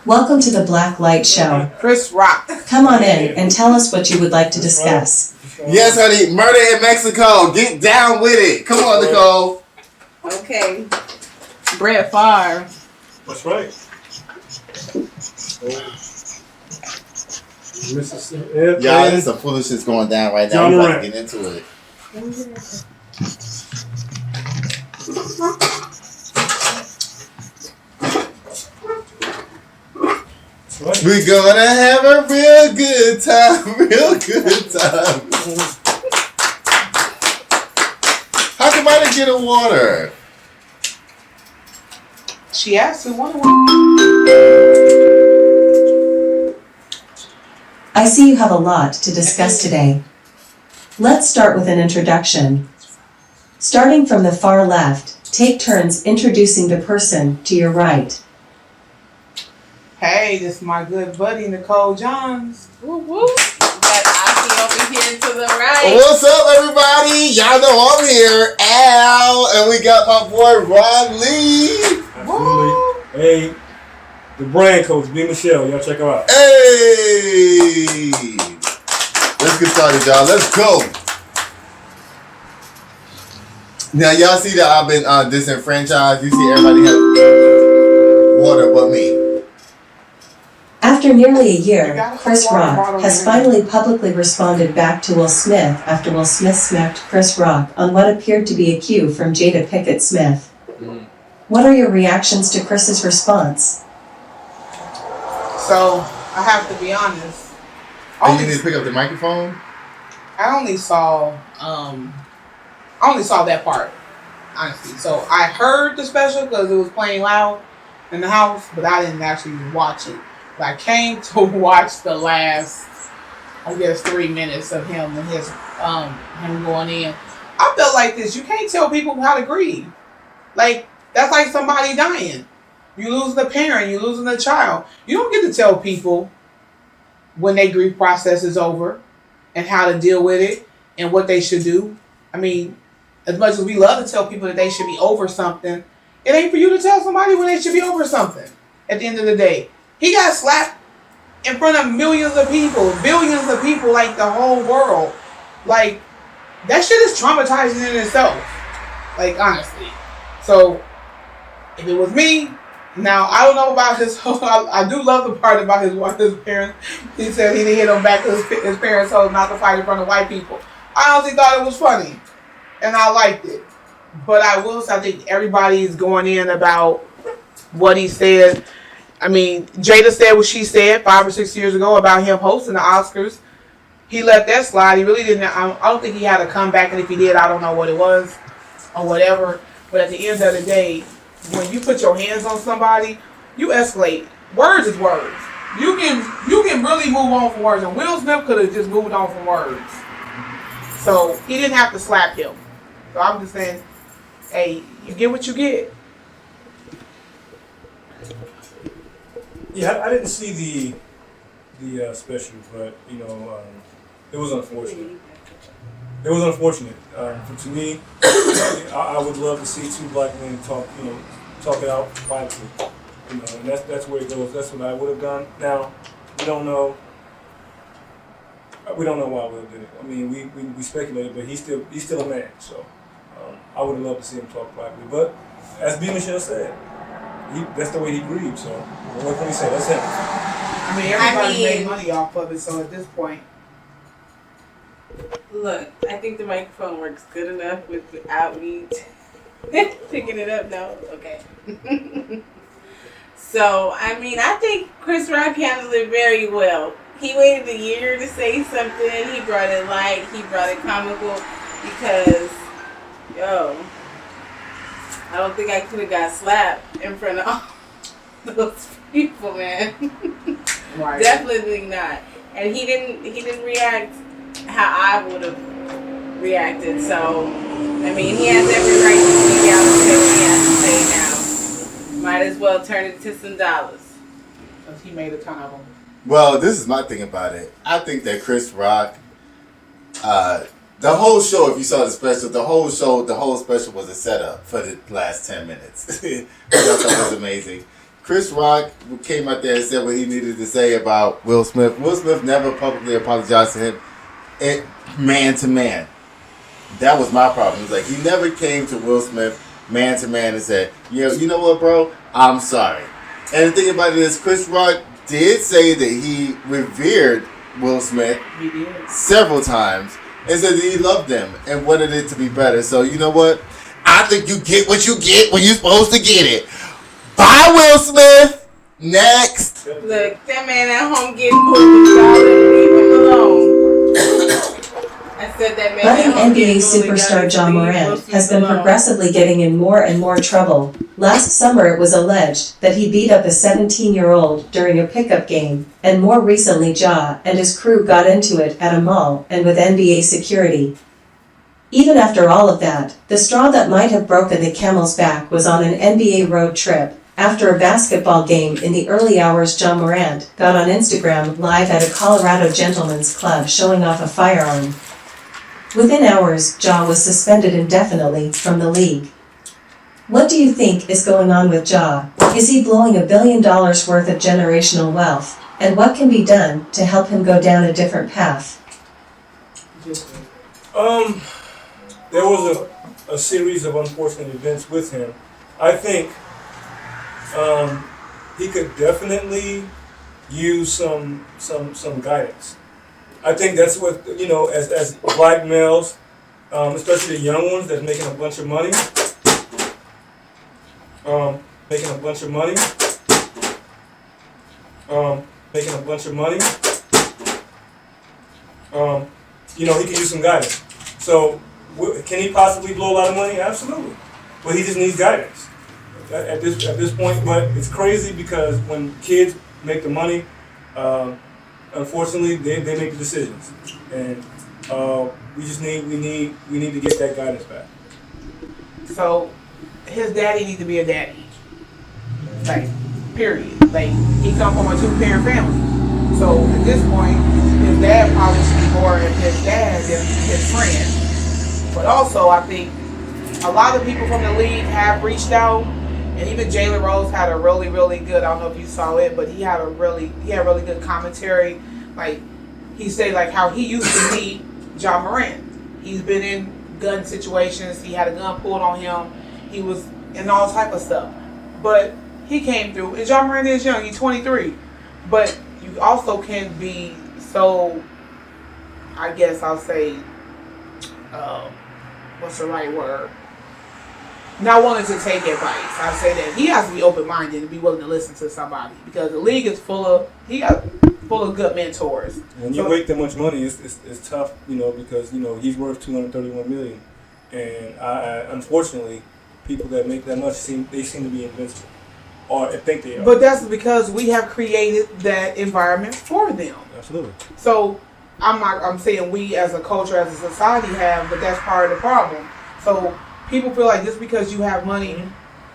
Welcome to the Black Light Show. Chris Rock. Come on in and tell us what you would like to discuss. Yes, honey. Murder in Mexico. Get down with it. Come on, Nicole. Okay. Brett Favre. That's right. Mississippi. Y'all, there's some foolishness going down right now. John We're about Morant. to get into it. Right. We're gonna have a real good time. Real good time. How come I didn't get a water? She asked who won. I see you have a lot to discuss today. Let's start with an introduction. Starting from the far left, take turns introducing the person to your right. Hey, this is my good buddy Nicole Johns. Woo woo. Got Aki over here to the right. What's up, everybody? Y'all know I'm here, Al, and we got my boy Ron Lee. Absolutely. Hey, the brand coach, B. Michelle. Y'all check her out. Hey! Let's get started, y'all. Let's go. Now, y'all see that I've been disenfranchised. You see everybody have water but me. After nearly a year, Chris Rock has finally publicly responded back to Will Smith after Will Smith smacked Chris Rock on what appeared to be a cue from Jada Pinkett Smith. What are your reactions to Chris's response? So I have to be honest. Oh, you need to pick up the microphone? I only saw that part, honestly. So I heard the special because it was playing loud in the house, but I didn't actually watch it. But I came to watch the last, I guess, 3 minutes of him and his him going in. I felt like this. You can't tell people how to grieve. Like, that's like somebody dying. You losing a parent, you losing a child. You don't get to tell people when their grief process is over and how to deal with it and what they should do. I mean, as much as we love to tell people that they should be over something, it ain't for you to tell somebody when they should be over something at the end of the day. He got slapped in front of millions of people, billions of people, like the whole world. Like, that shit is traumatizing in itself. Like, honestly. So, if it was me, now, I don't know about his whole, I do love the part about his parents. He said he didn't hit him back because his parents told him not to fight in front of white people. I honestly thought it was funny. And I liked it. But I will say, I think everybody is going in about what he said. I mean, Jada said what she said 5 or 6 years ago about him hosting the Oscars. He let that slide. He really didn't. I don't think he had a comeback, and if he did, I don't know what it was or whatever. But at the end of the day, when you put your hands on somebody, you escalate. Words is words. You can really move on from words, and Will Smith could have just moved on from words. So he didn't have to slap him. So I'm just saying, hey, you get what you get. Yeah, I didn't see the special, but it was unfortunate. It was unfortunate. To me, I would love to see two black men talk it out privately. And that's where it goes. That's what I would have done. Now, we don't know. We don't know why Will did it. I mean, we speculated, but he's still a man. So I would have loved to see him talk privately. But as B. Michelle said, that's the way he grieved. So what can we say? That's him. I mean, everybody made money off of it. So at this point, Look, I think the microphone works good enough without me picking it up. No? Okay. So, I mean, I think Chris Rock handled it very well. He waited a year to say something. He brought it light. He brought it comical because, I don't think I could have got slapped in front of all those people, man. right? Definitely not. And he didn't react how I would have reacted. So, I mean, he has every right to speak out and say what he has to say now. Might as well turn it to some dollars. Because he made a ton of them. Well, this is my thing about it. I think that Chris Rock, the whole show, if you saw the special, the whole special was a setup for the last 10 minutes. Which I thought was amazing. Chris Rock came out there and said what he needed to say about Will Smith. Will Smith never publicly apologized to him, man to man. That was my problem. It's like he never came to Will Smith man to man and said, "Yeah, you know what, bro? I'm sorry." And the thing about it is, Chris Rock did say that he revered Will Smith He did. several times and said that he loved them and wanted it to be better. So you know what? I think you get what you get when you're supposed to get it. Bye, Will Smith. Next. Look, that man at home getting moved. Y'all leave him alone. I said that man Budding at home NBA getting moved. superstar John Y'all leave Morant Will Smith has been alone. progressively getting in more and more trouble. Last summer it was alleged that he beat up a 17-year-old during a pickup game, and more recently Ja and his crew got into it at a mall and with NBA security. Even after all of that, the straw that might have broken the camel's back was on an NBA road trip. After a basketball game in the early hours, John Morant got on Instagram Live at a Colorado gentleman's club showing off a firearm. Within hours, Ja was suspended indefinitely from the league. What do you think is going on with Ja? Is he blowing $1 billion worth of generational wealth? And what can be done to help him go down a different path? There was a series of unfortunate events with him. I think he could definitely use some guidance. I think that's what, as black males, especially the young ones that's making a bunch of money, he could use some guidance. So, can he possibly blow a lot of money? Absolutely. But he just needs guidance at this point. But it's crazy because when kids make the money, unfortunately, they make the decisions, and we need to get that guidance back. So his daddy needs to be a daddy. Like, period. Like, he come from a 2-parent family. So at this point, his dad probably should be more of his dad than his friend. But also, I think a lot of people from the league have reached out, and even Jalen Rose had a really, really good, I don't know if you saw it, but he had really good commentary. Like, he said like how he used to meet John Morant. He's been in gun situations. He had a gun pulled on him. He was in all type of stuff. But he came through. And John Morant is young. He's 23. But you also can be so, I guess I'll say, what's the right word? Not wanting to take advice. I say that he has to be open-minded and be willing to listen to somebody, because the league is full of good mentors. When you make that much money, it's tough, because he's worth $231 million, and unfortunately, people that make that much seem to be invincible, or think they are. But that's because we have created that environment for them. Absolutely. So I'm saying we as a culture, as a society have, but that's part of the problem. So people feel like just because you have money,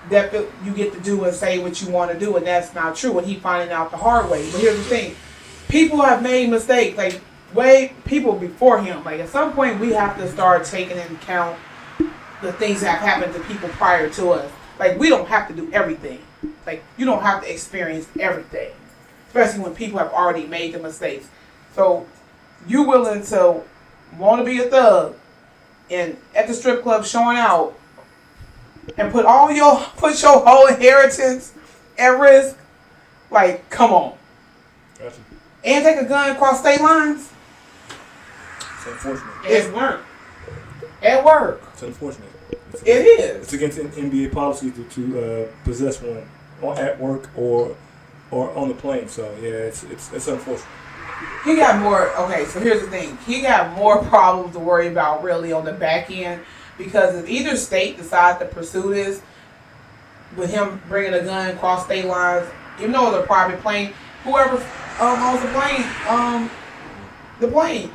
that you get to do and say what you want to do, and that's not true. And he finding out the hard way. But here's the thing: people have made mistakes, people before him. Like, at some point, we have to start taking into account the things that have happened to people prior to us. Like, we don't have to do everything. Like, you don't have to experience everything, especially when people have already made the mistakes. So, you willing to want to be a thug and at the strip club showing out and put your whole inheritance at risk? Like, come on. Gotcha. And take a gun across state lines? It's unfortunate. It's work. At work. It's unfortunate. It is. It's against NBA policy to possess one at work or on the plane. So yeah, it's unfortunate. He got more. Okay, so here's the thing. He got more problems to worry about really on the back end, because if either state decides to pursue this with him bringing a gun across state lines, even though it's a private plane, whoever owns the plane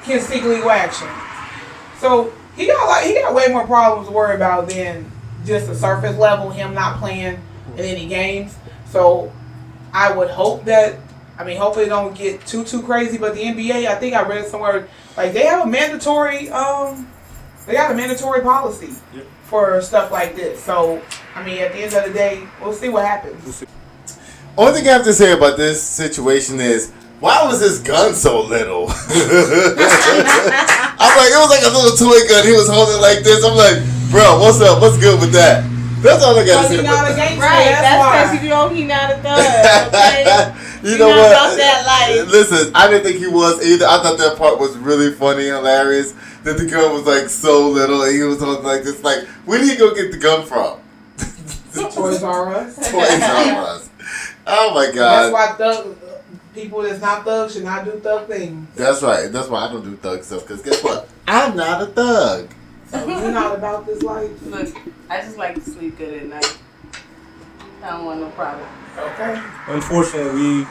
can seek legal action. So he got way more problems to worry about than just the surface level, him not playing in any games. So I would hope that, hopefully it don't get too crazy, but the NBA, I think I read somewhere, like, they have a mandatory policy for stuff like this. So, I mean, at the end of the day, we'll see what happens. Only thing I have to say about this situation is, why was his gun so little? I'm like, it was like a little toy gun. He was holding like this. I'm like, bro, what's up? What's good with that? That's all I gotta say. He's not a gangster. Right, that's why. because you know he not a thug. Okay? You know not what? about that life. Listen, I didn't think he was either. I thought that part was really funny and hilarious. That the gun was like so little and he was holding like this. Like, where did he go get the gun from? Toys R Us. Toys R Us. Oh my God. That's why people that's not thugs should not do thug things. That's right. That's why I don't do thug stuff. Because guess what? I'm not a thug. So you're not about this life. Look, I just like to sleep good at night. I don't want no problem. Okay. Unfortunately,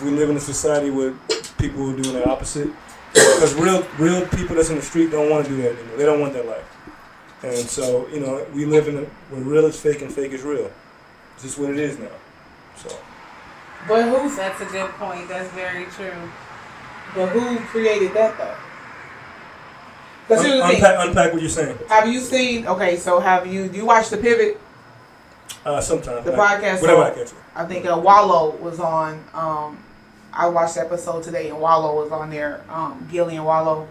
we live in a society where people are doing the opposite. Because real people that's in the street don't want to do that anymore. They don't want that life. And so, you know, we live in where real is fake and fake is real. It's just what it is now. So. But who's That's a good point. That's very true. But who created that though? Because here's the thing. Unpack what you're saying. Have you seen? Okay, so do you watch The Pivot? Sometimes. The podcast. Whatever I catch it. I think Wallow was on. I watched the episode today, and Wallow was on there. Gillian Wallow.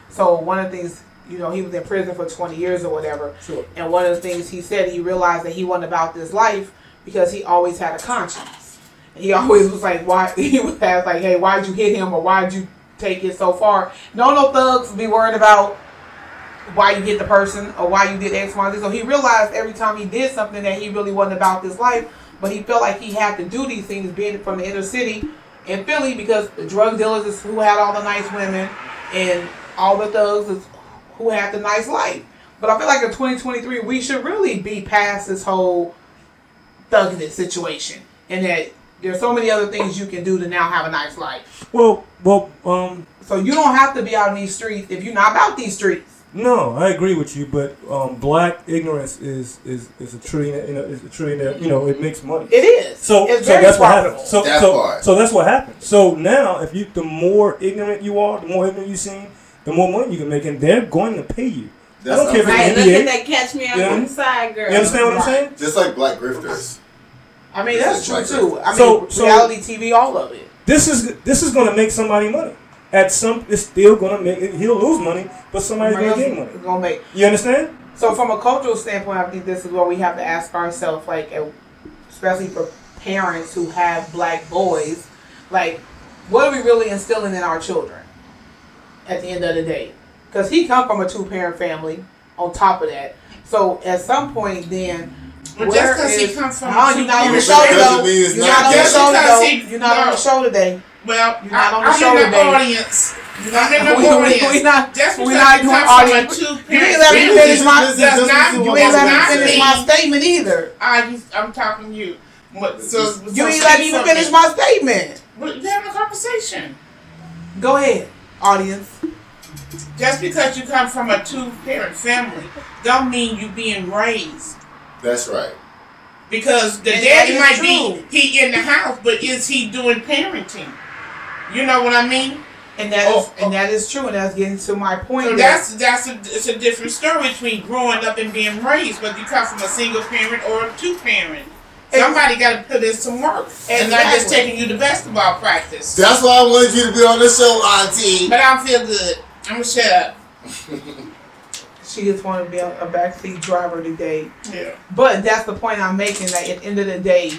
So one of the things, you know, he was in prison for 20 years or whatever. Sure. And one of the things he said, he realized that he wasn't about this life because he always had a conscience. And he always was like, why? He would ask like, hey, why'd you hit him or why'd you take it so far? No thugs be worried about why you hit the person or why you did X, Y, Z. So he realized every time he did something that he really wasn't about this life, but he felt like he had to do these things being from the inner city in Philly because the drug dealers is who had all the nice women and all the thugs is who had the nice life. But I feel like in 2023, we should really be past this whole thugging situation and that there's so many other things you can do to now have a nice life. Well, So you don't have to be out in these streets if you're not about these streets. no, I agree with you, but black ignorance is a trillion. You know, is a trillion. You know, it makes money. It is. So it's very that's what profitable. happens. So that's what happens. So now, the more ignorant you are, the more ignorant you seem, the more money you can make, and they're going to pay you. I don't care if Right, it's look NBA. at that catch me on the side, girl. You understand what I'm saying? Just like black grifters. I mean, that's true too. I mean, So- reality TV, all of it. This is going to make somebody money. It's still going to make. He'll lose money, but somebody's going to get money. It's gonna make. You understand? So from a cultural standpoint, I think this is where we have to ask ourselves, like, especially for parents who have black boys, like, what are we really instilling in our children at the end of the day? Because he come from a 2-parent family on top of that. So at some point then, But just because he comes from you're not on the show Doesn't though. mean it's You're not not on the just show because though. he- You're not on the show today. Well, You're not on the I'm show in the today. audience. I'm in the We audience. not. Just We because not you doing come from a audience. You two-parent ain't let me family finish my. does not- You ain't let me does finish not my mean- statement either. I'm talking to you. So You ain't let me even finish my statement. We're having a conversation. Go ahead, audience. Just because you come from a 2-parent family, don't mean you being raised. That's right. Because the And daddy that might is true. be he in the house, but is he doing parenting? You know what I mean? And that is true, and that's getting to my point. So that it's a different story between growing up and being raised, whether you come from a single parent or a 2-parent. Somebody got to put in some work, and not just Exactly. taking you to basketball practice. That's why I wanted you to be on the show, Auntie. But I don't feel good. I'm gonna shut up. she just want to be a backseat driver today. Yeah. But that's the point I'm making. That at the end of the day,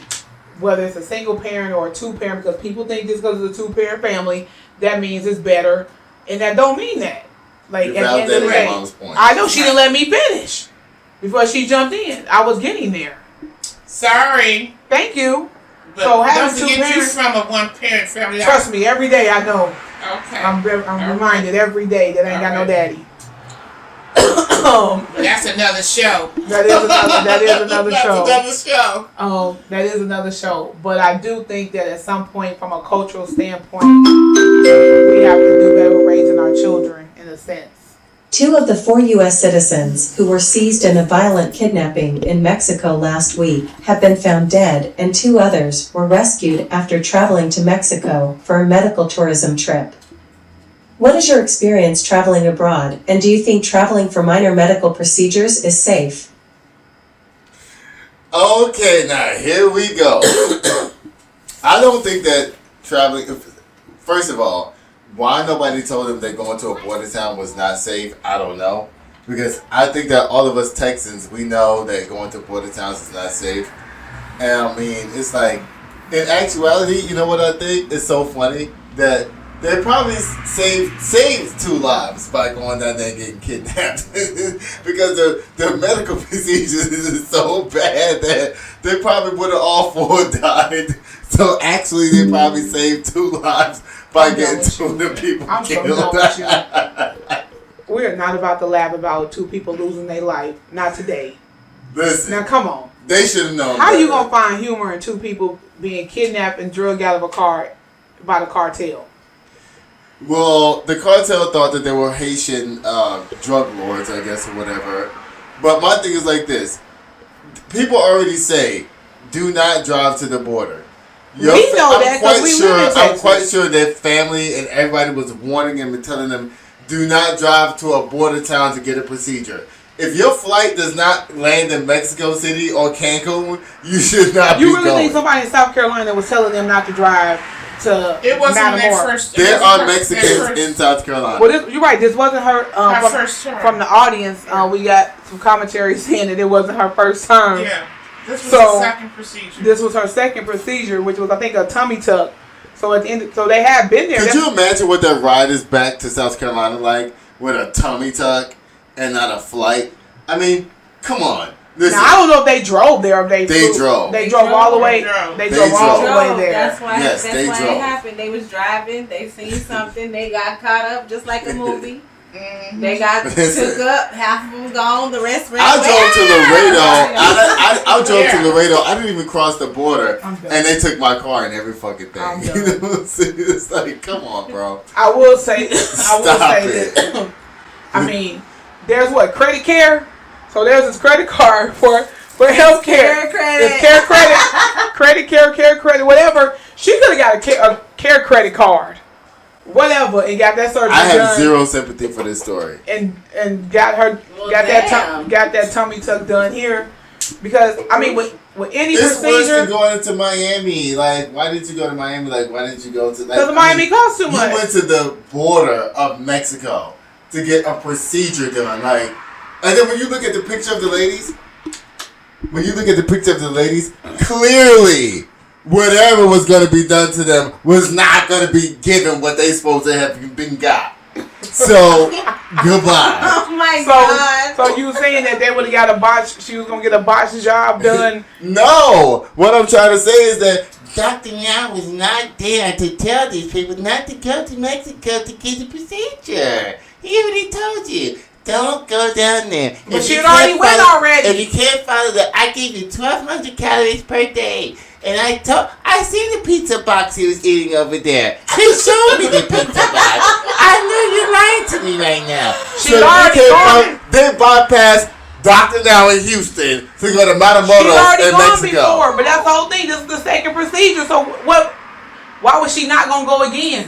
whether it's a single parent or a 2-parent, because people think just because it's a 2-parent family, that means it's better, and that don't mean that. Like You're at the end of the validating day, Mom's point. I know she didn't let me finish before she jumped in. I was getting there. Sorry, Thank you. but So don't having two forget you parents- from a 1-parent family. Trust me, every day I know. Okay. I'm reminded every day that I ain't got no Alright. daddy. But that's another show. That is another That's show. another show. That is another show. But I do think that at some point, from a cultural standpoint, we have to do better with raising our children, in a sense. 2 of the 4 U.S. citizens who were seized in a violent kidnapping in Mexico last week have been found dead, and 2 others were rescued after traveling to Mexico for a medical tourism trip. What is your experience traveling abroad, and do you think traveling for minor medical procedures is safe? Okay, now here we go. I don't think that traveling. First of all, why nobody told them that going to a border town was not safe, I don't know. Because I think that all of us Texans, we know that going to border towns is not safe. And I mean, it's like, in actuality, you know what I think? It's so funny that they probably saved 2 lives by going down there and getting kidnapped. Because the medical procedures is so bad that they probably would have all 4 died. So actually, they probably saved 2 lives by getting 2 of the people I'm so killed. done with you. We're not about to laugh about 2 people losing their life. Not today. Listen, Now come on. they should have known. How better. you gonna find humor in 2 people being kidnapped and drugged out of a car by the cartel? Well, the cartel thought that they were Haitian drug lords, I guess, or whatever. But my thing is like this: people already say, "Do not drive to the border." We know that 'cause we live in I'm Texas. quite sure their family and everybody was warning them and telling them, "Do not drive to a border town to get a procedure." If your flight does not land in Mexico City or Cancun, you should not be You really going. think somebody in South Carolina was telling them not to drive to It wasn't that Matamora? first. There are Mexicans in South Carolina. Well, you're right. This wasn't her. Her first term. From the audience, we got some commentary saying that it wasn't her first time. Yeah. This was So, the second procedure. This was her second procedure, which was, I think, a tummy tuck. So at the end, so they had been there. Could you imagine what that ride is back to South Carolina like with a tummy tuck and not a flight? I mean, come on. Listen, Now I don't know if they drove there or if they They flew. drove. They drove all the way. They drove. They They drove all drove. the way there. That's why. Yes, that's they why drove. it happened. They was driving. They seen something. They got caught up, just like a movie. Mhm. They got Listen. took up. Half of them gone. The rest ran I away. drove to Laredo. I drove to Yeah. Laredo. I didn't even cross the border, I'm done. and they took my car and every fucking I'm thing. done. You know what I'm saying? It's like, come on, bro. I will say. Stop it. That. I mean, there's what credit care. So there's this credit card for health care. Care credit. It's care credit, care credit, whatever. She could have got a care credit card, whatever, and got that surgery I have done. zero sympathy for this story. And got her Well, got damn. that tummy tuck done here, because I mean with any It's worse than procedure, going into Miami. Like, why did you go to Miami? Like, why didn't you go to? Like, because Miami costs too You much. went to the border of Mexico to get a procedure done. Like, and then when you look at the picture of the ladies, clearly whatever was going to be done to them was not going to be given what they supposed to have been got. So, goodbye. Oh my God. So you saying that they would have got a botch? She was gonna get a botched job done. No, what I'm trying to say is that Dr. Now was not there to tell these people not to go to Mexico to get the procedure. He already told you. Don't go down there. But If she you had already can't went follow- already. If you can't follow that, I gave you 1,200 calories per day. And I seen the pizza box he was eating over there. He showed me the pizza box. I know you're lying to me right now. She's already gone. They bypassed Dr. Now in Houston to go to She's Matamoros already in gone Mexico. before, but that's the whole thing. This is the second procedure. So what? Why was she not gonna go again?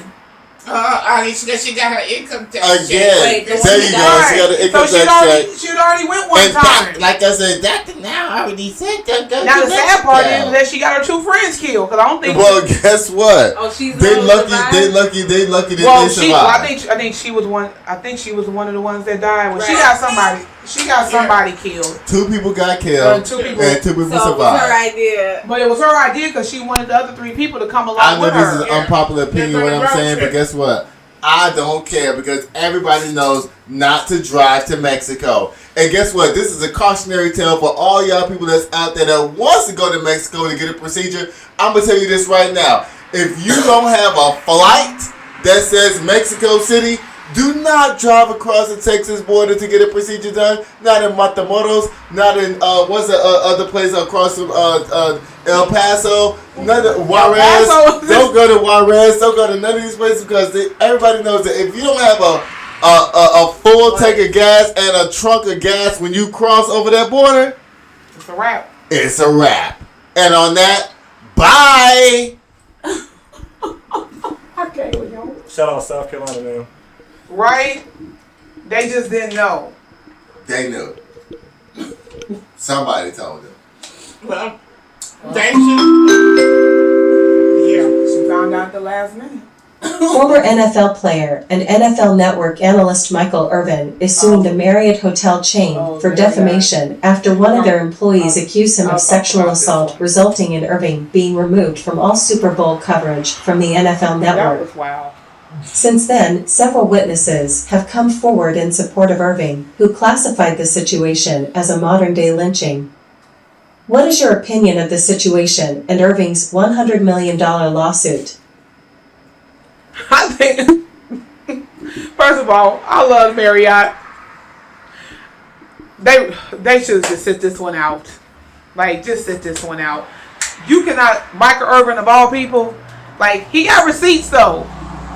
She got her income tax. Again, Wait, the there one you go. that She got an income So tax check. she'd already went one And time. like I said, Dr. Now already said don't go Now to the sad part is Mexico. that she got her 2 friends killed. Cause I don't think. Well, guess what? Oh, she's They the one lucky. survived? They lucky that Well, they she. Well, I survived. think she was one. I think she was one of the ones that died. Well, she Right. got somebody. She got somebody killed. 2 people got killed, 2 people. and 2 people So it was her survived. idea. But it was her idea because she wanted the other 3 people to come along I know with this her. is an unpopular opinion, what I'm road saying, trip. but guess what? I don't care because everybody knows not to drive to Mexico. And guess what? This is a cautionary tale for all y'all people that's out there that wants to go to Mexico to get a procedure. I'm going to tell you this right now. If you don't have a flight that says Mexico City, do not drive across the Texas border to get a procedure done. Not in Matamoros, not in, what's the other place across from El Paso, none of Juarez. Paso. Don't go to Juarez. Don't go to none of these places because everybody knows that if you don't have a full tank of gas and a trunk of gas when you cross over that border, It's a wrap. it's a wrap. And on that, bye. Okay, well, yo. Shout out South Carolina, man. Right? They just didn't know. They knew. Somebody told them. Well, they should. Yeah. She found out the last minute. Former NFL player and NFL Network analyst Michael Irvin is suing the Marriott hotel chain for defamation after one of their employees accused him of sexual assault, resulting in Irving being removed from all Super Bowl coverage from the NFL That Network. was wild. Since then, several witnesses have come forward in support of Irving, who classified the situation as a modern-day lynching. What is your opinion of the situation and Irving's $100 million lawsuit? I think, first of all, I love Marriott. They should just sit this one out. Like, just sit this one out. You cannot, Michael Irvin of all people, like, he got receipts though.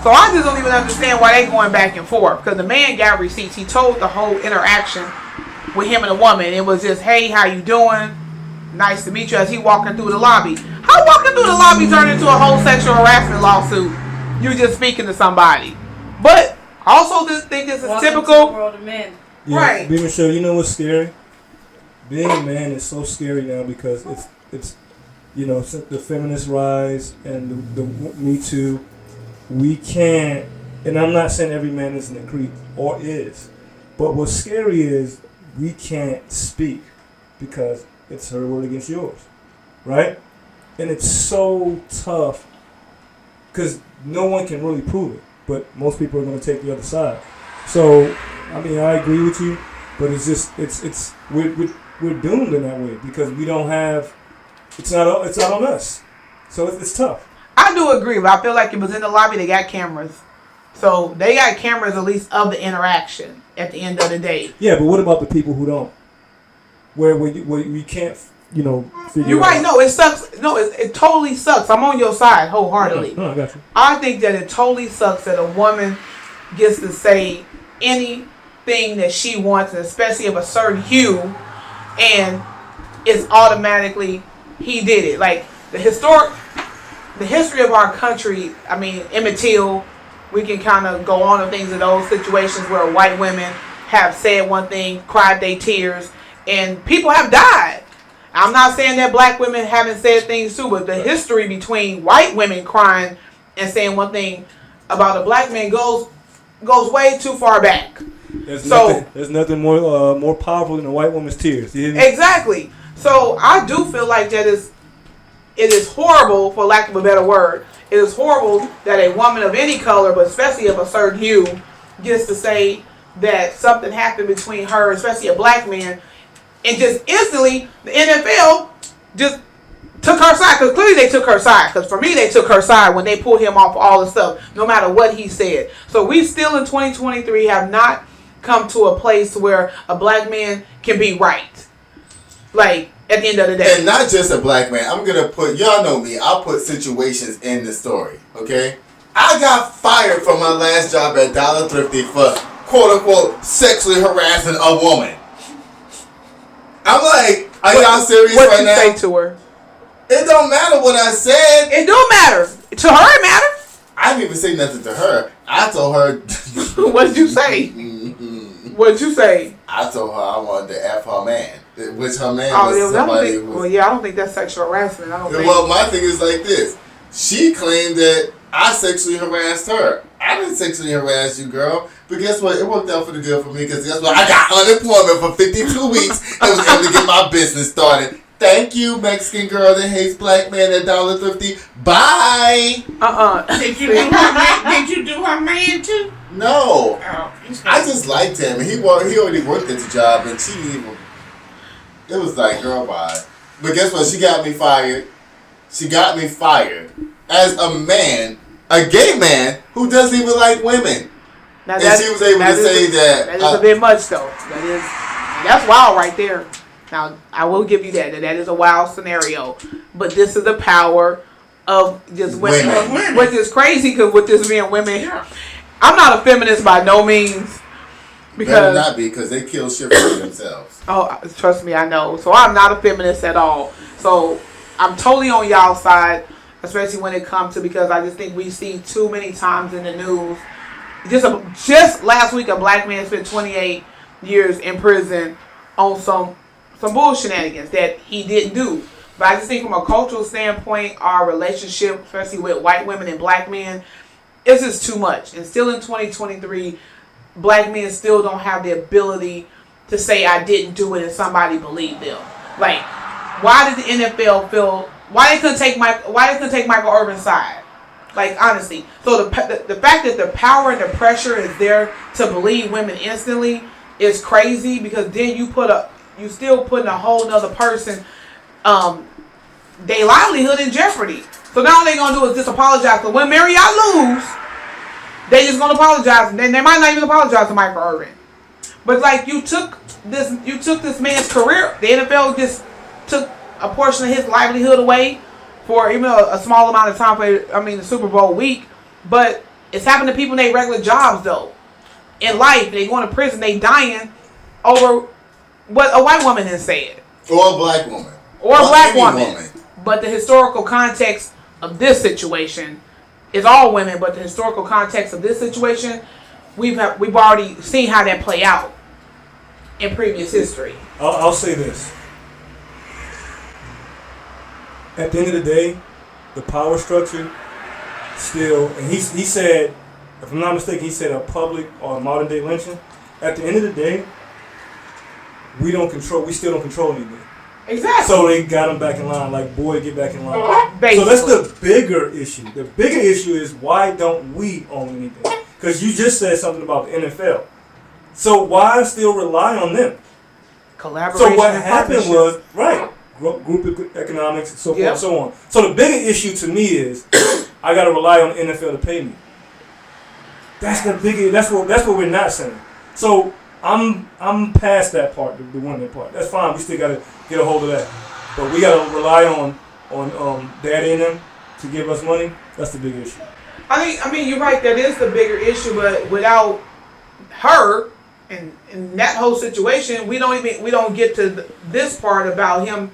So I just don't even understand why they going back and forth. Because the man got receipts. He told the whole interaction with him and the woman. It was just, hey, how you doing? Nice to meet you, as he walking through the lobby. How walking through the lobby turned into a whole sexual harassment lawsuit? You just speaking to somebody. But also this thing is Welcome to the typical. world of men. Yeah, Right. B. Michelle, you know what's scary? Being a man is so scary now because it's since the feminist rise and the Me Too, we can't, and I'm not saying every man isn't a creep or is, but what's scary is we can't speak because it's her word against yours, right? And it's so tough because no one can really prove it, but most people are going to take the other side. So, I mean, I agree with you, but it's just we're doomed in that way because we don't have. It's not on us, so it's tough. I do agree, but I feel like it was in the lobby. They got cameras, so they got cameras at least of the interaction at the end of the day. Yeah, but what about the people who don't? Where we can't, figure You're it right. out. No, it sucks. No, it totally sucks. I'm on your side wholeheartedly. No, I got you. I think that it totally sucks that a woman gets to say anything that she wants, and especially of a certain hue, and it's automatically he did it. Like the history of our country. I mean, Emmett Till. We can kind of go on to things in those situations where white women have said one thing, cried their tears, and people have died. I'm not saying that black women haven't said things too, but the history between white women crying and saying one thing about a black man goes way too far back. There's nothing more powerful than a white woman's tears. You hear me? Exactly. So I do feel like it is horrible, for lack of a better word. It is horrible that a woman of any color, but especially of a certain hue, gets to say that something happened between her, especially a black man, and just instantly the NFL just took her side. Because clearly they took her side. Because for me, they took her side when they pulled him off all the stuff, no matter what he said. So we still in 2023 have not come to a place where a black man can be right. Like, at the end of the day. And not just a black man. I'm going to put, y'all know me, I'll put situations in the story, okay? I got fired from my last job at Dollar Thrifty for, quote unquote, sexually harassing a woman. I'm like, are y'all serious right now? What you say to her? It don't matter what I said. It don't matter. To her, it matters. I didn't even say nothing to her. I told her. What did you say? What did you say? I told her I wanted to F her man. Which her man Oh, was yeah, somebody who was. well, yeah, I don't think that's sexual harassment. I don't think. Well, my thing is like this. She claimed that I sexually harassed her. I didn't sexually harass you, girl. But guess what? It worked out for the good for me because guess what? I got unemployment for 52 weeks and was able to get my business started. Thank you, Mexican girl that hates black man at Dollar Thrifty. Bye. Did you do her man? Did you do her man too? No. Oh, I just liked him. He already worked at the job and she didn't even. It was like, girl, bye. But guess what? She got me fired. She got me fired as a man, a gay man who doesn't even like women. Now And she was able to say that. That is a bit much, though. That's wild right there. Now, I will give you that. That is a wild scenario. But this is the power of just women. Which is crazy because with this being women, I'm not a feminist by no means. Better not be because they kill shit for themselves. Oh, trust me, I know. So I'm not a feminist at all. So I'm totally on y'all's side, especially when it comes to, because I just think we see too many times in the news. Just last week, a black man spent 28 years in prison on some bull shenanigans that he didn't do. But I just think from a cultural standpoint, our relationship, especially with white women and black men, is just too much. And still in 2023, black men still don't have the ability to say I didn't do it and somebody believed them. Like, why did the NFL feel? Why they couldn't take Michael Irvin's side? Like, honestly. So the fact that the power and the pressure is there to believe women instantly is crazy, because then you still putting a whole nother person, their livelihood in jeopardy. So now all they gonna do is just apologize. So when Marriott lose, they just gonna apologize, and then they might not even apologize to Michael Irvin. But like, you took this man's career. The NFL just took a portion of his livelihood away for even a small amount of time for, the Super Bowl week. But it's happened to people in their regular jobs though. In life, they going to prison, they dying over what a white woman has said. Or a black woman. Or a black woman. But the historical context of this situation is all women, but the historical context of this situation, we've already seen how that play out in previous history. I'll say this. At the end of the day, the power structure still, and he said, if I'm not mistaken, he said a public or modern day lynching. At the end of the day, we still don't control anything. Exactly. So they got him back in line, like, boy, get back in line. Basically. So that's the bigger issue. The bigger issue is, why don't we own anything? Because you just said something about the NFL. So why still rely on them? Collaboration. So what and happened partnership. was, group economics and so forth Yep. and so on. So the bigger issue to me is, I got to rely on the NFL to pay me. That's the bigger. That's what we're not saying. So I'm past that part, the women part. That's fine. We still got to get a hold of that. But we got to rely on daddy and them to give us money. That's the big issue. I mean, you're right. That is the bigger issue. But without her and that whole situation, we don't get to this part about him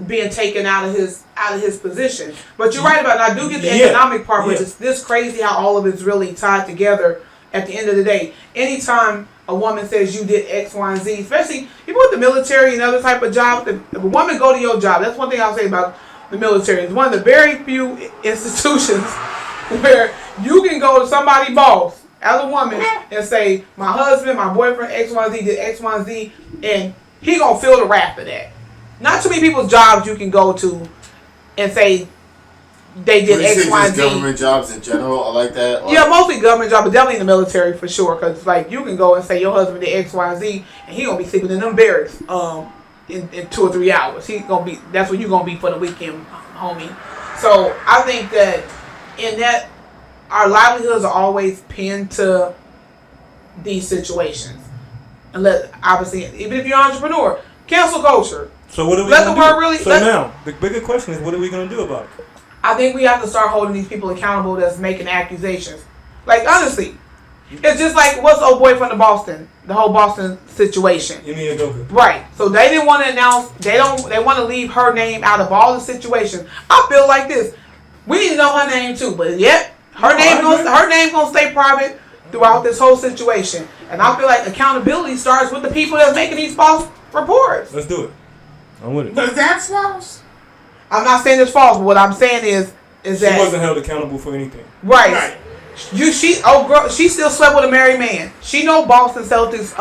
being taken out of his position. But you're right about it. I do get the economic part, but it's this crazy how all of it's really tied together. At the end of the day, anytime a woman says you did X, Y, and Z, especially people with the military and other type of jobs, if a woman go to your job, that's one thing I'll say about the military. It's one of the very few institutions where you can go to somebody's boss as a woman and say, my husband, my boyfriend, X, Y, and Z did X, Y, and Z, and he gonna feel the wrath of that. Not too many people's jobs you can go to and say they did X, Y, and Z. Government jobs in general are like that? Or? Yeah, mostly government jobs, but definitely in the military for sure. Because like, you can go and say your husband did X, Y, and Z, and he gonna be sleeping in them barracks in 2 or 3 hours. That's what you gonna be for the weekend, homie. So I think that in that, our livelihoods are always pinned to these situations. Unless, obviously, even if you're an entrepreneur, cancel culture. So what are we Let going the to word do? really- So let- now, the bigger question is, what are we going to do about it? I think we have to start holding these people accountable that's making accusations. Like, honestly, it's just like, what's old boy from the whole Boston situation. Ime Udoka. Right. So they didn't want to announce, they want to leave her name out of all the situations. I feel like this. We need to know her name too, but yet, her name gonna stay private throughout this whole situation. And I feel like accountability starts with the people that's making these false reports. Let's do it. I'm with it. But that's false. I'm not saying it's false, but what I'm saying is She that wasn't held accountable for anything. right. She still slept with a married man. She know Boston Celtics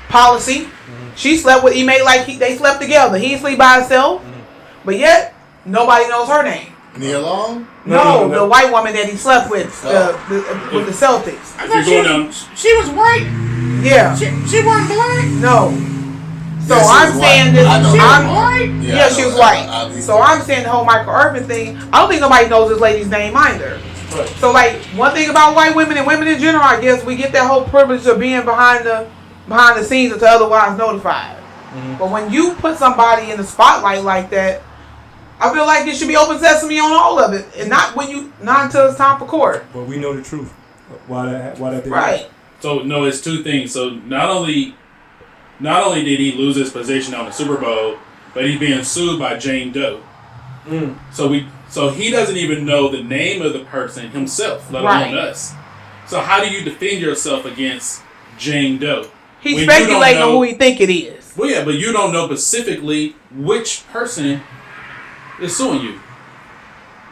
policy. Mm-hmm. She slept with Ime like they slept together. He sleep by himself, but yet nobody knows her name. Nia Long? No, the white woman that he slept with with the Celtics. I thought she was white. Yeah, She wasn't black. no. So Yeah, she I'm was saying white. this. I know She that. was I'm, white. Yeah, yeah, I she know was that. white. At least So I'm saying the whole Michael Irvin thing. I don't think nobody knows this lady's name either. Right. So like, one thing about white women and women in general, I guess we get that whole privilege of being behind the scenes until otherwise notified. Mm-hmm. But when you put somebody in the spotlight like that, I feel like it should be open sesame on all of it, and not until it's time for court. But we know the truth. Why that did Right. So no, it's two things. So not only did he lose his position on the Super Bowl, but he's being sued by Jane Doe. Mm. So he doesn't even know the name of the person himself, let Right. alone us. So how do you defend yourself against Jane Doe? He's When you don't speculating on know- who he think it is. Well, yeah, but you don't know specifically which person is suing you.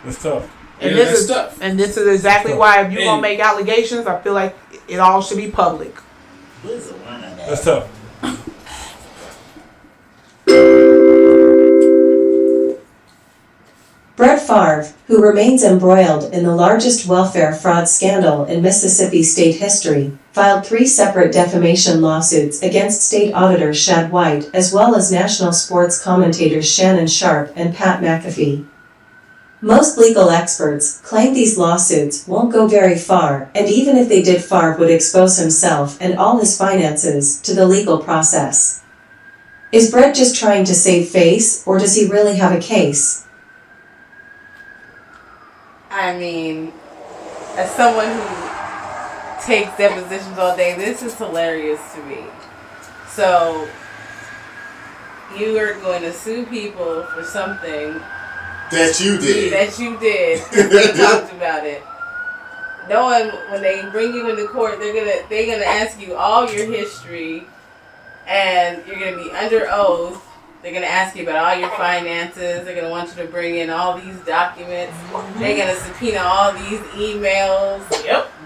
It's tough. And Yeah, this that's is tough. and this is exactly why if you're And- gonna make allegations, I feel like it all should be public. That's tough. Brett Favre, who remains embroiled in the largest welfare fraud scandal in Mississippi state history, filed 3 separate defamation lawsuits against state auditor Shad White as well as national sports commentators Shannon Sharpe and Pat McAfee. Most legal experts claim these lawsuits won't go very far, and even if they did, Favre would expose himself and all his finances to the legal process. Is Brett just trying to save face, or does he really have a case? I mean, as someone who takes depositions all day, this is hilarious to me. So, you are going to sue people for something That you did. that you did. They talked about it. Knowing when they bring you into court, they're gonna ask you all your history, and you're gonna be under oath. They're gonna ask you about all your finances. They're gonna want you to bring in all these documents. They're gonna subpoena all these emails,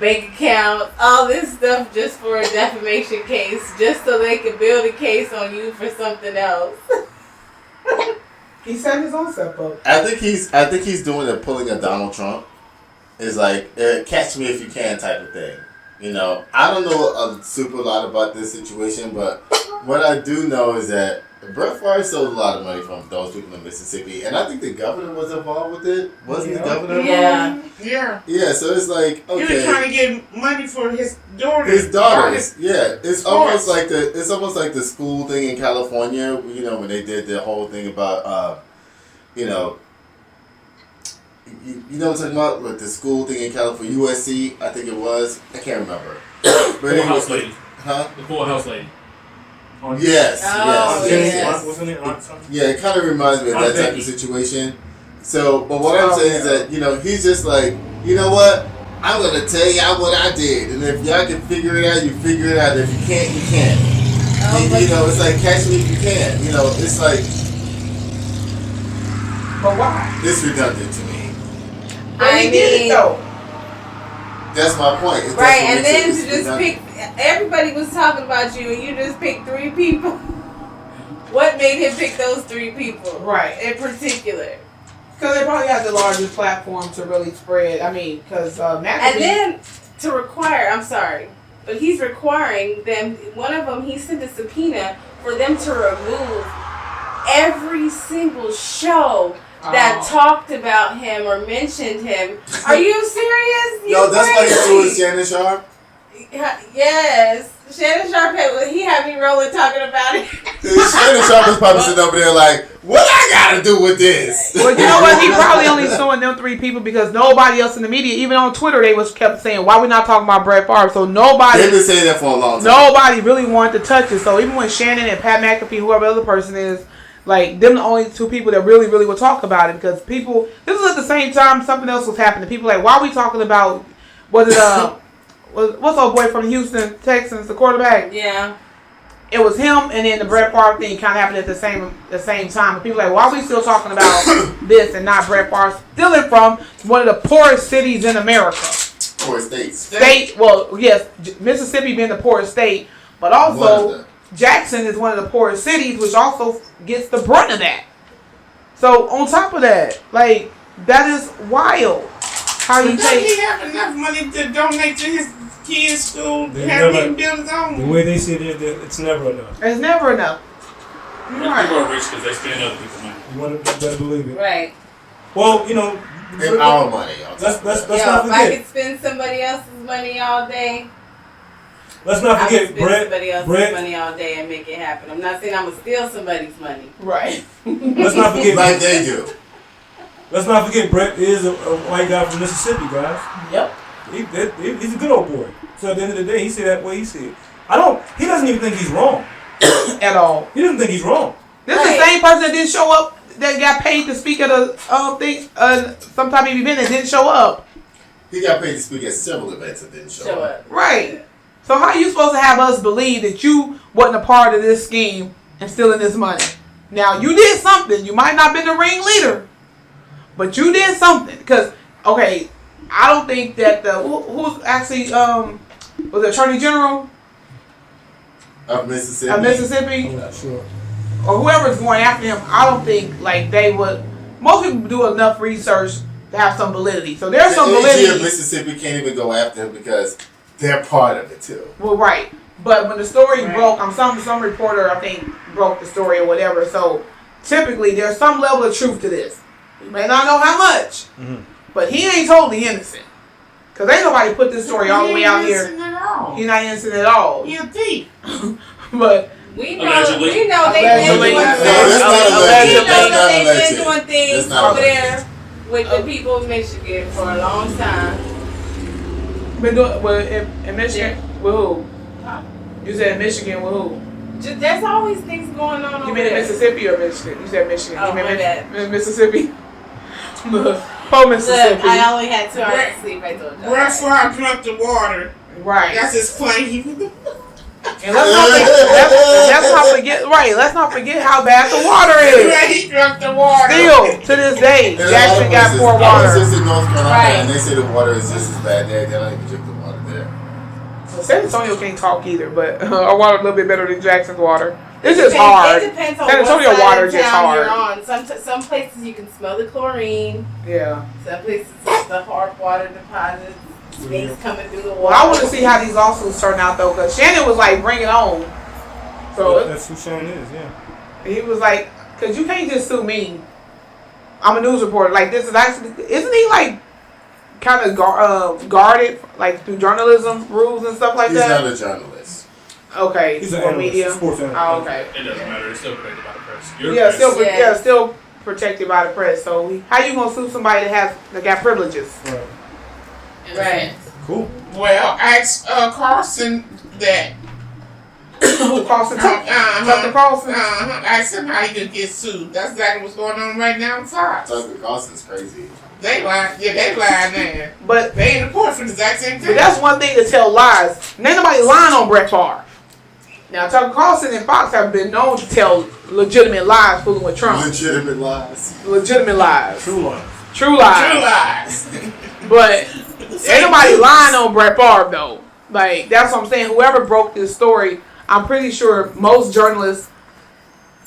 bank accounts, all this stuff just for a defamation case, just so they can build a case on you for something else. He set his own stuff up. I think he's doing the pulling a Donald Trump. It's like catch me if you can type of thing. You know, I don't know a super lot about this situation, but what I do know is that Brett Favre stole a lot of money from those people in Mississippi, and I think the governor was involved with it. Wasn't the governor? Yeah. Yeah. Yeah. So it's like He was okay. trying to get money for his daughter. His daughters, yeah, it's Sports. almost like the school thing in California. You know when they did the whole thing about, you know what I'm talking about with the school thing in California, USC, I think it was. I can't remember. But Full anyway, house lady. huh? The full house lady. Yes, Oh, yes, yes. Wasn't it Aunt something? Yeah, it kind of reminds me of that type of situation. So, but what I'm saying is that, you know, he's just like, you know what? I'm going to tell y'all what I did. And if y'all can figure it out, you figure it out. If you can't, you can't. You know, it's like, catch me if you can. You know, it's like, But why? it's redundant to me. But he did it though. That's my point. That's Right, what and makes it- then it's to just redundant. pick, everybody was talking about you, and you just picked 3 people. What made him pick those 3 people? Right. In particular. Because they probably have the largest platform to really spread. I mean, because McAfee. And then to require, I'm sorry, but he's requiring them, one of them, he sent a subpoena for them to remove every single show that talked about him or mentioned him. Are you serious? No, that's like it's doing Shannon Sharpe. Yes. Shannon Sharpe, he had me rolling talking about it. Shannon Sharpe is probably sitting over there like, what I got to do with this? Well, you know what? He probably only suing them 3 people because nobody else in the media, even on Twitter, they was kept saying, "Why we not talking about Brett Favre?" So They've nobody, been saying that for a long time. nobody really wanted to touch it. So even when Shannon and Pat McAfee, whoever the other person is, like them, the only 2 people that really would talk about it because people. This was at the same time something else was happening. People like, why are we talking about? Was it what's old boy from Houston Texans, the quarterback? Yeah. It was him, and then the Brett Favre thing kind of happened at the same time. And people like, why are we still talking about this and not Brett Favre stealing from one of the poorest cities in America? Poor states. State, well, yes, Mississippi being the poorest state, but One of also them. Jackson is one of the poorest cities, which also gets the brunt of that. So on top of that, like that is wild. How you Doesn't he take? have enough money to donate to his kids' school? They Have never- him build his The own? way they see it, it's never enough. It's never enough. People are rich because they spend other people's money. You better believe it. Right. Well, you know, And our money. let's Yo, not if I forget. could spend somebody else's money all day, Let's not I would forget spend somebody else's Brett. money all day and make it happen. I'm not saying I'm gonna steal somebody's money. Right. Let's not forget. Like they do. Let's not forget Brett is a white guy from Mississippi, guys. Yep. He's a good old boy. So at the end of the day, he see that way he see it. He doesn't even think he's wrong. At all. He doesn't think he's wrong. This is the same person that didn't show up that got paid to speak at a thing, some type of event that didn't show up. He got paid to speak at several events that didn't show Show up. up. Right. So how are you supposed to have us believe that you wasn't a part of this scheme and stealing this money? Now you did something. You might not have been the ringleader, but you did something. Because, okay, I don't think that who's actually, was the Attorney General Of Mississippi. of Mississippi? I'm not sure. Or whoever's going after him, I don't think, like, they would, most people do enough research to have some validity. So there's some The AG of validity. Mississippi can't even go after him because they're part of it too. Well, right. But when the story Right. broke, some reporter, I think, broke the story or whatever. So typically there's some level of truth to this. We may not know how much, but he ain't totally innocent. Because ain't nobody put this story all the way out here. He's not innocent at all. He a thief. But We know, Allegedly. we know they've Allegedly. been doing No, things. that's not Allegedly. alleged. We know That's that not they've been alleged. doing things That's not over alleged. there with the people of Michigan for a long time. been doing well in Michigan with who? You said Michigan with who? Just, there's always things going on You over mean in there. Mississippi or Michigan? You said Michigan. Oh, you mean my bad. Mississippi? Oh, Mississippi. Look, I only had 2 hours of sleep. I told you. That's why I drunk the water. Right. That's his claim. And let's not forget. Right. Let's not forget how bad the water is. He drunk the water. Still to this day, There's a lot Jackson of got places. poor I was water. just in North Carolina Right. and they say the water is just as bad there. They don't even drink the water there. Well, San Antonio can't talk either, but our water a little bit better than Jackson's water. It's just It hard. depends on San Antonio what side water of is just town you're hard. on. Some places you can smell the chlorine. Yeah. Some places it's the hard water deposits. Snakes coming through the Well, water. I want to see how these lawsuits turn out though, because Shannon was like, "Bring it on." So That's who Shannon is, yeah. he was like, "Cause you can't just sue me. I'm a news reporter. Like this is actually, isn't he like kind of guarded like through journalism rules and stuff like He's that?" not a journalist. Okay, He's an for analyst, media. sports analyst. Oh, okay. It doesn't matter. It's still protected by the press. You're Yeah, the press. still protected by the press. So how you gonna sue somebody that got privileges? Right. Right. Cool. Well, ask Carson that. Carlson, Tucker Carlson. Ask him how he could get sued. That's exactly what's going on right now in Fox. Tucker Carlson's crazy. They lying. Yeah, they lying there. But They in the court for the exact same thing. that's one thing to tell lies. And ain't nobody lying on Brett Favre. Now Tucker Carlson and Fox have been known to tell legitimate lies fooling with Trump. Legitimate lies. Legitimate lies. True life. True lies. True lies. But ain't nobody lying on Brett Favre though. Like that's what I'm saying. Whoever broke this story, I'm pretty sure most journalists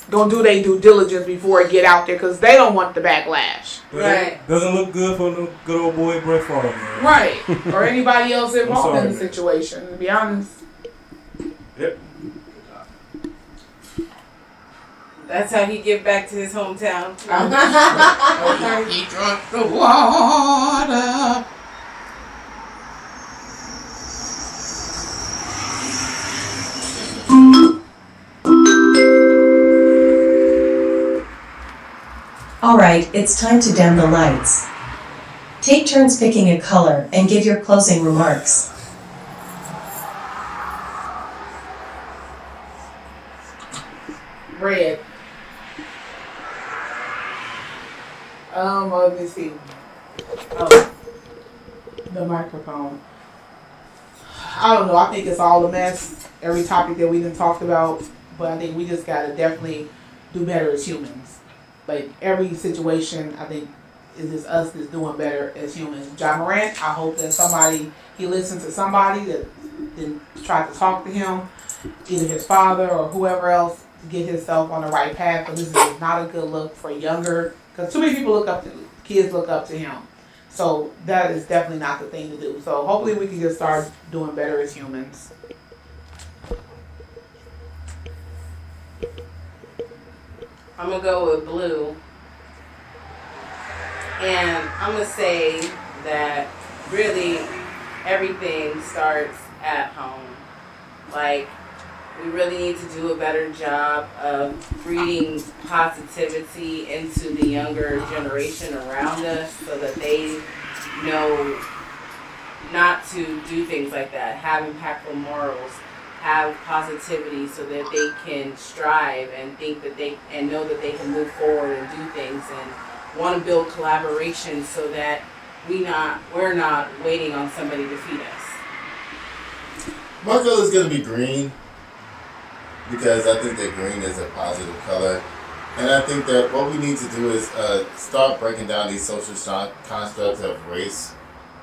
gonna do their due diligence before it get out there because they don't want the backlash. But Right. it doesn't look good for the good old boy Brett Favre, man. Right. Or anybody else involved in the sorry. situation, to be honest. Yep. That's how he get back to his hometown. He drunk the water. Alright, it's time to dim the lights. Take turns picking a color and give your closing remarks. Red. Let me see. Oh, the microphone. I don't know. I think it's all a mess. Every topic that we done talked about, but I think we just gotta definitely do better as humans. Like every situation, I think is just us that's doing better as humans. John Morant, I hope that he listened to somebody that then tried to talk to him, either his father or whoever else, to get himself on the right path. But this is not a good look for younger, because too many people kids look up to him. So that is definitely not the thing to do. So hopefully we can just start doing better as humans. I'm gonna go with blue. And I'm gonna say that really everything starts at home. Like, we really need to do a better job of breeding positivity into the younger generation around us so that they know not to do things like that, have impactful morals, have positivity so that they can strive and think that and know that they can move forward and do things and want to build collaboration so that we're not waiting on somebody to feed us. My color is going to be green because I think that green is a positive color. And I think that what we need to do is start breaking down these social constructs of race.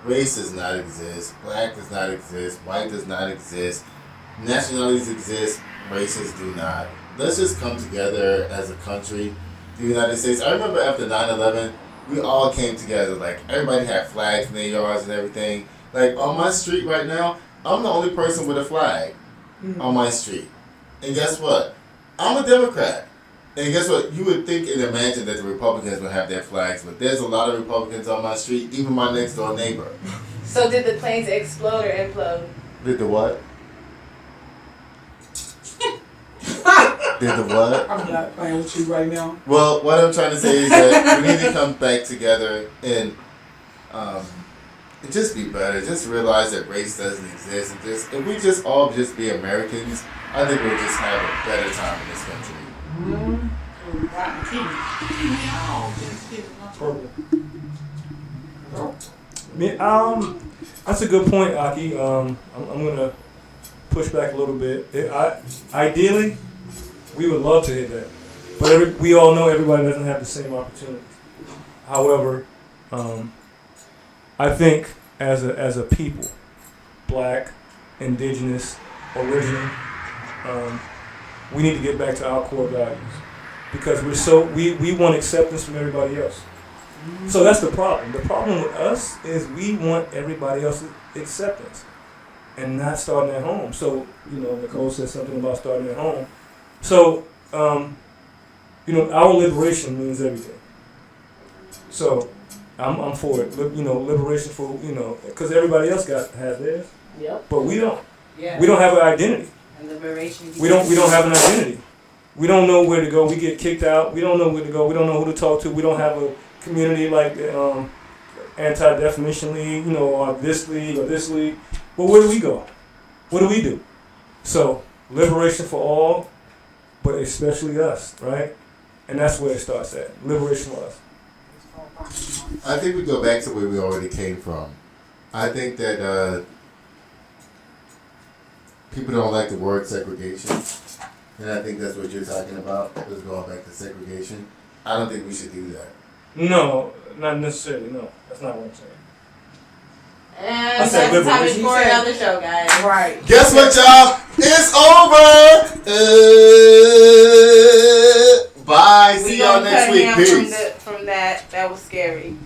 Race does not exist. Black does not exist. White does not exist. Nationalities exist. Races do not. Let's just come together as a country, the United States. I remember after 9/11, we all came together. Like, everybody had flags in their yards and everything. Like, on my street right now, I'm the only person with a flag on my street. And guess what? I'm a Democrat. And guess what? You would think and imagine that the Republicans would have their flags, but there's a lot of Republicans on my street, even my next door neighbor. So did the planes explode or implode? Did the what? Did the what? I'm not playing with you right now. Well, what I'm trying to say is that we need to come back together and just be better. Just realize that race doesn't exist. And just if we just all just be Americans, I think we'll just have a better time in this country. That's a good point, Aki. I'm gonna push back a little bit. Ideally, we would love to hit that, but we all know everybody doesn't have the same opportunities. However, I think as a people, Black, Indigenous, Original, we need to get back to our core values because we want acceptance from everybody else. So that's the problem. The problem with us is we want everybody else's acceptance and not starting at home. So, Nicole said something about starting at home. So, our liberation means everything. So, I'm for it. Liberation for, because everybody else has theirs. Yep. But we don't. Yeah. We don't have an identity. And liberation. We don't have an identity. We don't know where to go. We get kicked out. We don't know where to go. We don't know who to talk to. We don't have a community like the Anti-Defamation League, or this league or this league. But where do we go? What do we do? So, liberation for all, but especially us, right? And that's where it starts at. Liberation for us. I think we go back to where we already came from. I think that people don't like the word segregation. And I think that's what you're talking about, is going back to segregation. I don't think we should do that. No, not necessarily, no. That's not what I'm saying. And said that's time liberation. for another show, guys. Right. Guess what, y'all? It's over! Bye. See y'all next week. Peace. From that was scary.